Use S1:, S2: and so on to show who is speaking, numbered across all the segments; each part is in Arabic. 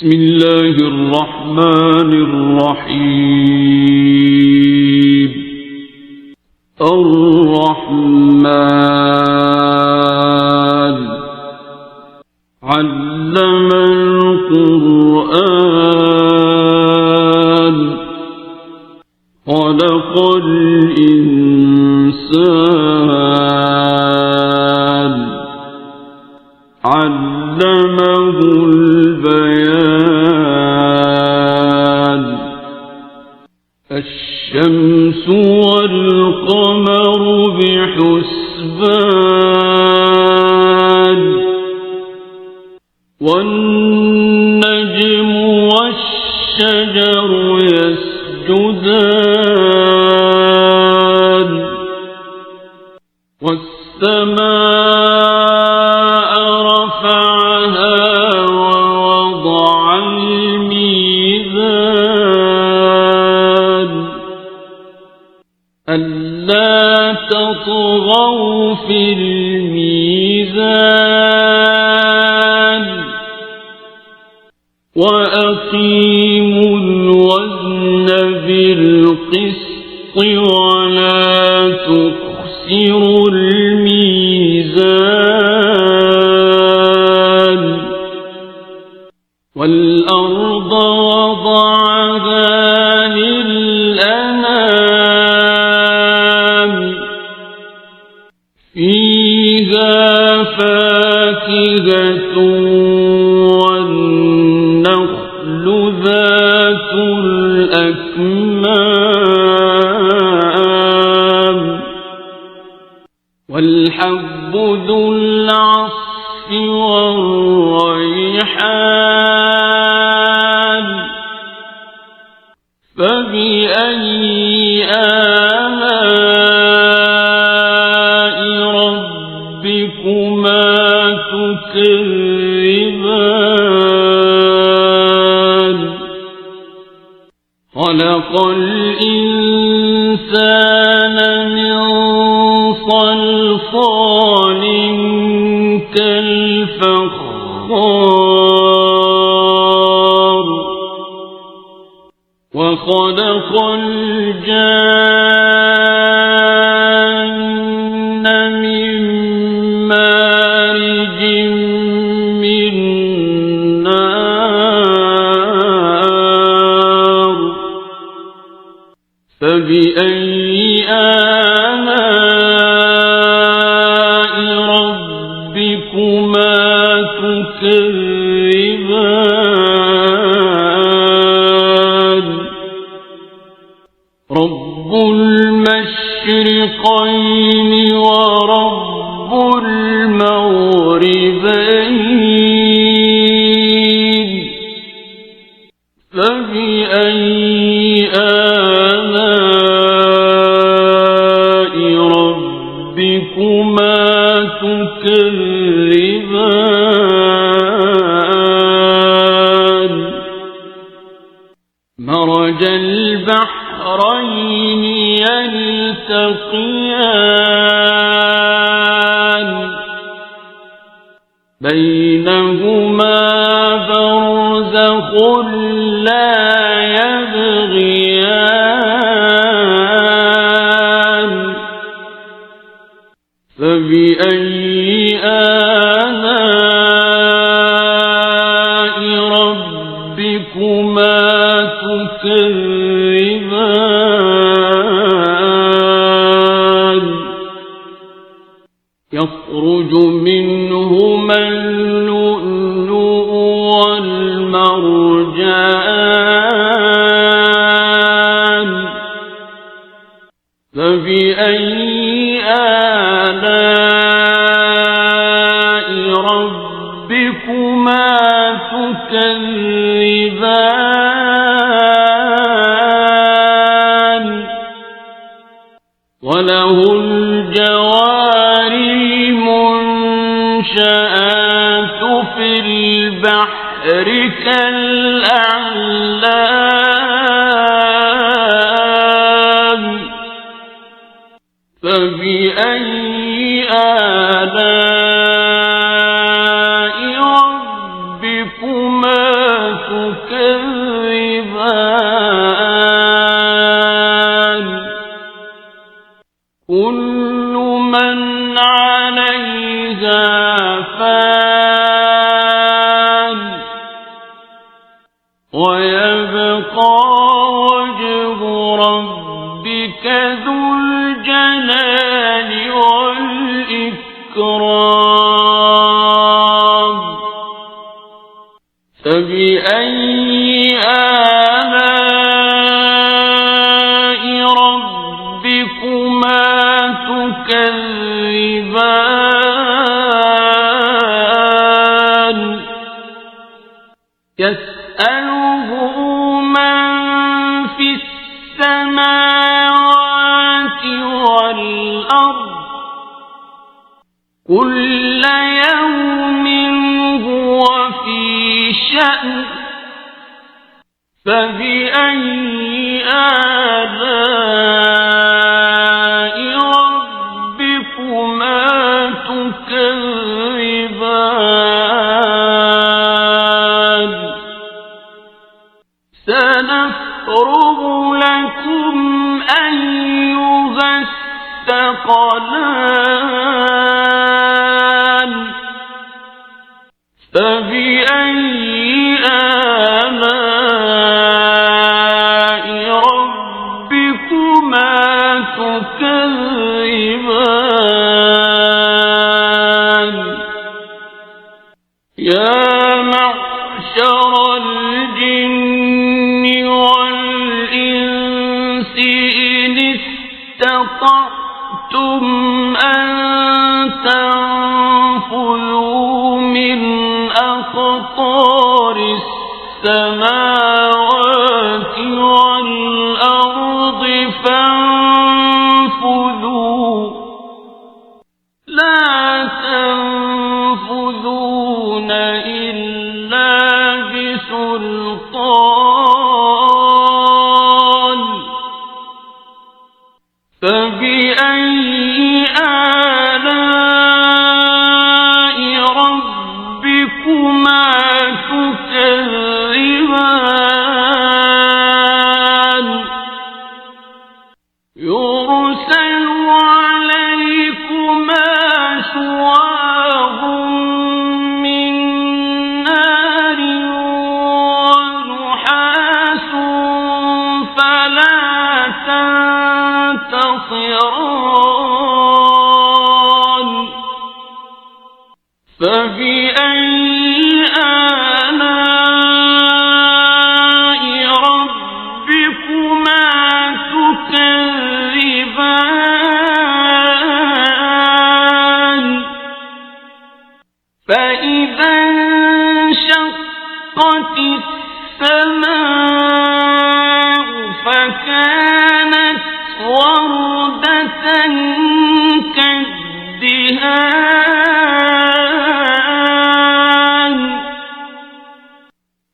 S1: بسم الله الرحمن الرحيم. الرحمن علم القرآن خلق الإنسان علمه البيان. الشمس والقمر بحسبان والنجم والشجر يسجدان والسماء رفعها ووضع الميزان ألا تطغوا في الميزان وأقيموا الوزن بالقسط ولا تخسروا الميزان. والأرض وضعها للأنام فيها فاكهة والنخل ذات الأكمام والحب ذو العصف والريحان فبأي آلاء ربكما تكذبان. خلق الإنسان من صلصال كالفخار وخلق الجان من مارج من نار فبأي آلاء ربكما تكذبان. رب المشرقين ورب المغربين فبأي آلاء ربكما تكذبان. مرج البحرين يلتقيان بينهما برزخ لا يبغيان فبأي آلاء ربكما تكذبان. يخرج منهما اللؤلؤ والمرجان فبأي آلاء ربكما تكذبان. وله الجوار المنشآت في البحر كالأعلام فبأي آلاء ربكما تكذبان كل من عليها فان ويبقى وجه ربك ذو الجلال والإكرام فبأي آلاء ربكما تكذبان يسأله من في السماوات والأرض كل يوم هو في شأن فبأي آلاء ربكما تكذبان سنفرغ لكم أيها الثقلان فبأي آلاء ربكما تكذبان يا معشر الجن والإنس إن استطعتم أن تنفذوا من أقطار السماوات والأرض فانفذوا لا تنفذون إلا بسلطان فبأي آلاء ربكما تكذبان يرسل عليكما شواظ من نار ونحاس فلا تنتصران فبأي آلاء ربكما تكذبان فإذا انشقت السماء فكانت وردة كالدهان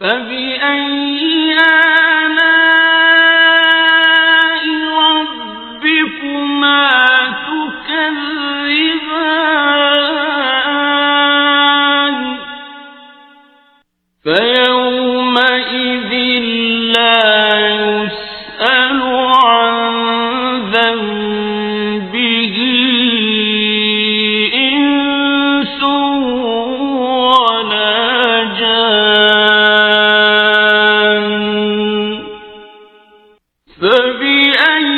S1: فبأي آلاء ربكما تكذبان فيومئذ لا يسأل عن ذنبه إنس ولا جان فبأي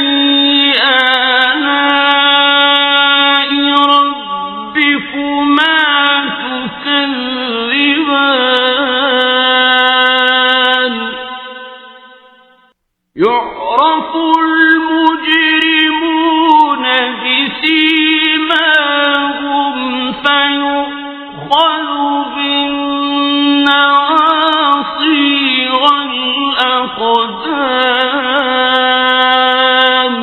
S1: آلاء ربكما تكذبان يعرف المجرمون بسيماهم فيؤخذ بالنواصي والأقدام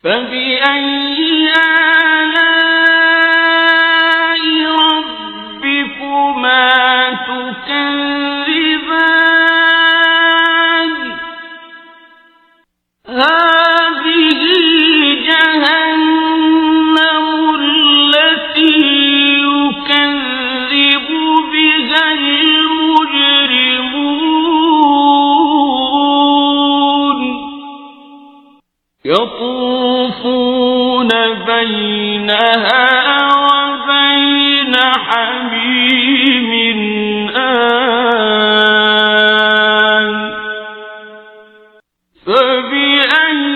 S1: فبأي آلاء ربكما تكذبان يطوفون بينها وبين حميم آن فبأي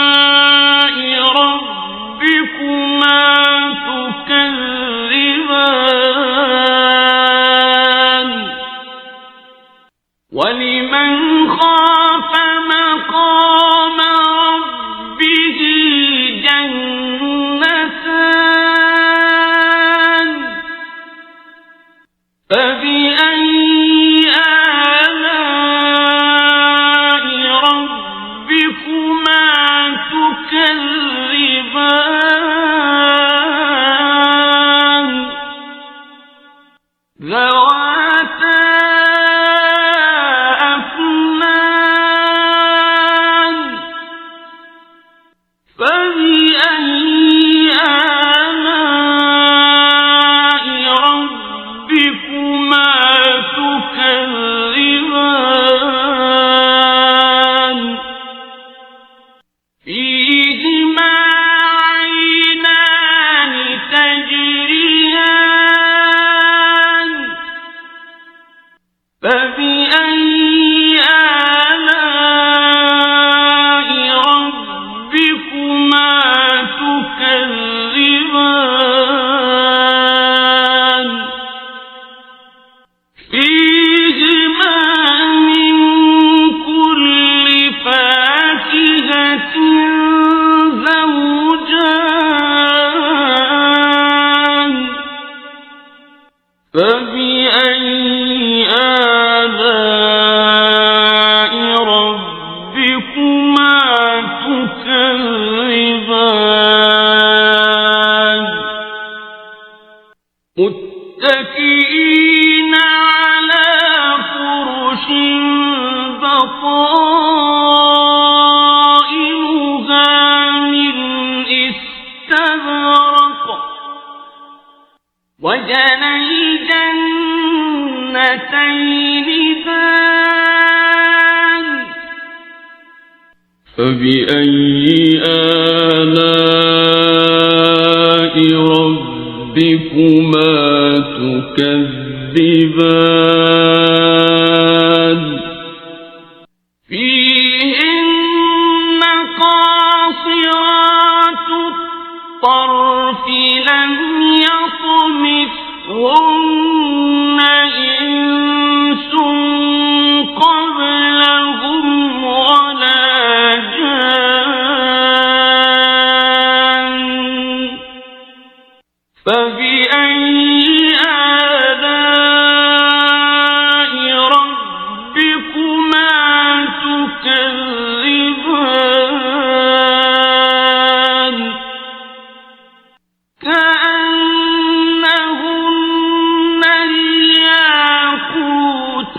S1: آلاء ربكما تكذبان ولمن خاف مقام ربه جنتان فبأي آلاء ربكما تكذبان ذواتا أفنان فبأي آلاء ربكما تكذبان فيهما عينان تجريان فبأي آلاء ربكما تكذبان فيهما من كل فاكهة زوجان فبأي آلاء ربكما تكذبان متكئين على فرش بطائنها من استبرق وجنى الجنتين دان فبأي آلاء ربكما تكذبان فيهن قاصرات الطرف لم يطمثهن إنس قبلهم ولا جان فبأي آلاء ربكما تكذبان كأنهن الياقوت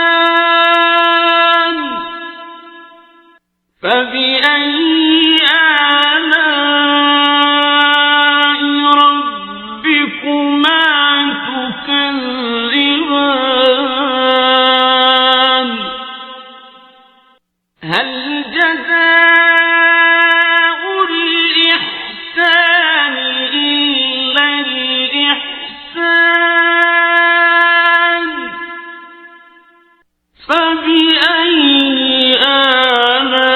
S1: والمرجان فبأي آلاء ربكما تكذبان هل جزاء الإحسان إلا الإحسان فبأي آلاء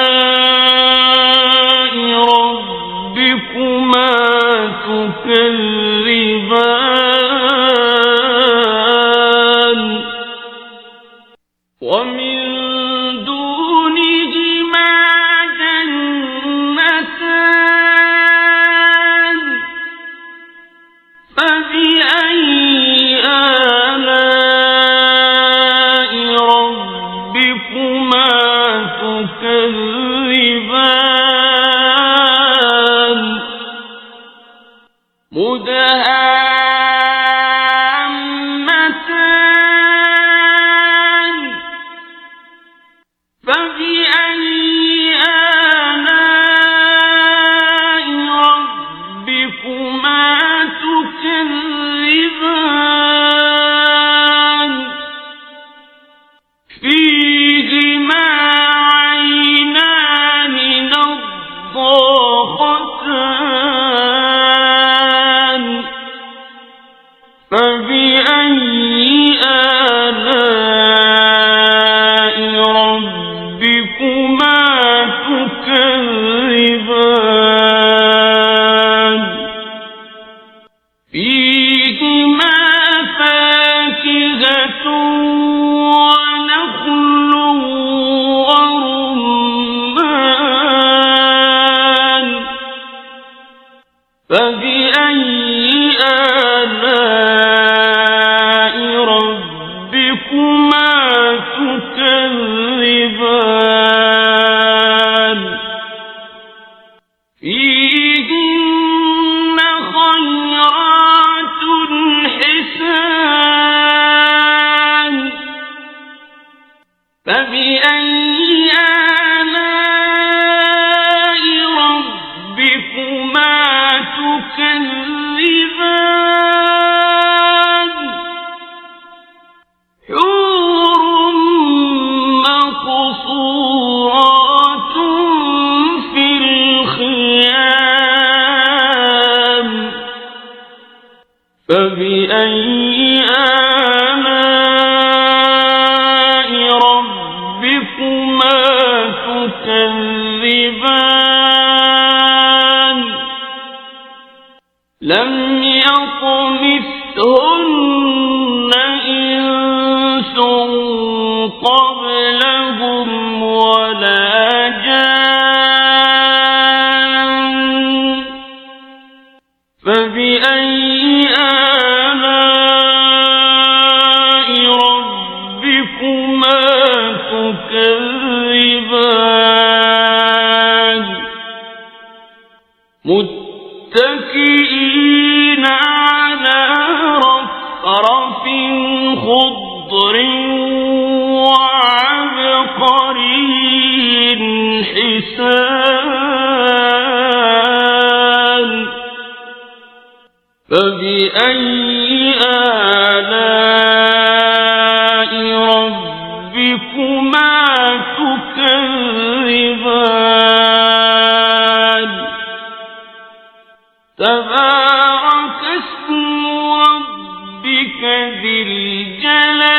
S1: ربكما تكذبان ومن دونهما جنتان فبأي آلاء ربكما تكذبان مدهامتان فبأي آلاء ربكما تكذبان فيه فيهما فاكهة ونخل ورمان فبأي آلاء ربكما تكذبان فيهن خيرات حسان فبأي آلاء ربكما تكذبان حور مقصورات في الخيام فبأي آلاء ربكما تكذبان لم يطمثهن إنس قبلهم ولا جان فبأي آلاء ربكما تكذبان متكئين على رفرف خضر وعبقري حسان فبأي آلاء ربكما تكذبان تبارك اسم ربك ذي الجلال